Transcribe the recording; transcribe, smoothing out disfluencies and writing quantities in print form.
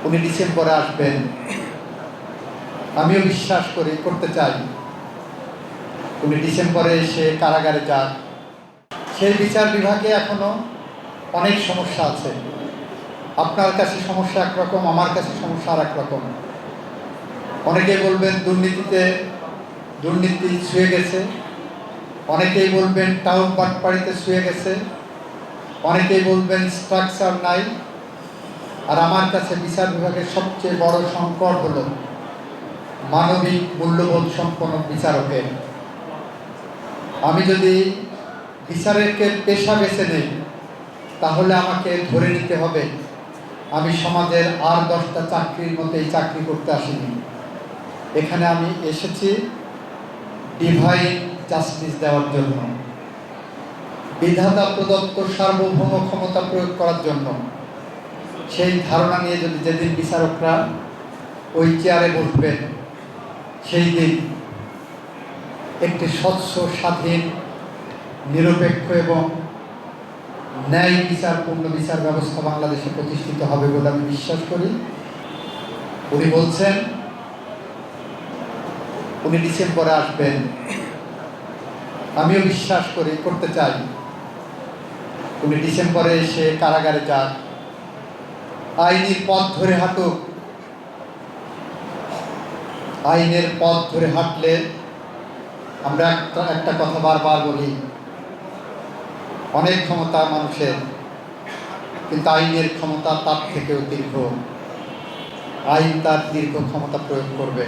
উনি ডিসেম্বরে আসবেন। আমিও বিশ্বাস করি, করতে চাই উনি ডিসেম্বরে এসে কারাগারে যান। সেই বিচার বিভাগে এখনো অনেক সমস্যা আছে। আপনার কাছে সমস্যা একরকম, আমার কাছে সমস্যা আর একরকম। অনেকেই বলবেন দুর্নীতি ছুঁয়ে গেছে, অনেকেই বলবেন টাউন বাটপাড়িতে ছুঁয়ে গেছে, অনেকেই বলবেন স্ট্রাকচার নাই। আর আমার কাছে বিচার বিভাগের সবচেয়ে বড় সংকট হলো মানবিক মূল্যবোধ সম্পন্ন বিচারকের। আমি যদি বিচারের পেশা বেছে নেই, তাহলে আমাকে ধরে নিতে হবে আমি সমাজের আর 10টা চাকরির মধ্যে চাকরি করতে আসিনি। এখানে আমি এসেছি ডিভাইন জাস্টিস দেওয়ার জন্য, বিধাতা প্রদত্ত সার্বভৌম ক্ষমতা প্রয়োগ করার জন্য। সেই ধারণা নিয়ে যদি যেদিন বিচারকরা ওই চেয়ারে বসবেন, সেই দিন একটি স্বচ্ছ, স্বাধীন, নিরপেক্ষ এবং ন্যায় বিচারপূর্ণ বিচার ব্যবস্থা বাংলাদেশে প্রতিষ্ঠিত হবে বলে আমি বিশ্বাস করি। উনি বলছেন উনি ডিসেম্বরে আসবেন। আমিও বিশ্বাস করি, করতে চাই উনি ডিসেম্বরে এসে কারাগারে যান, আইনের পথ ধরে হাঁটুক। আইনের পথ ধরে হাঁটলে আমরা একটা কথা বারবার বলি, অনেক ক্ষমতা মানুষের, কিন্তু আইনের ক্ষমতা তার থেকেও দীর্ঘ। আইন তার দীর্ঘ ক্ষমতা প্রয়োগ করবে।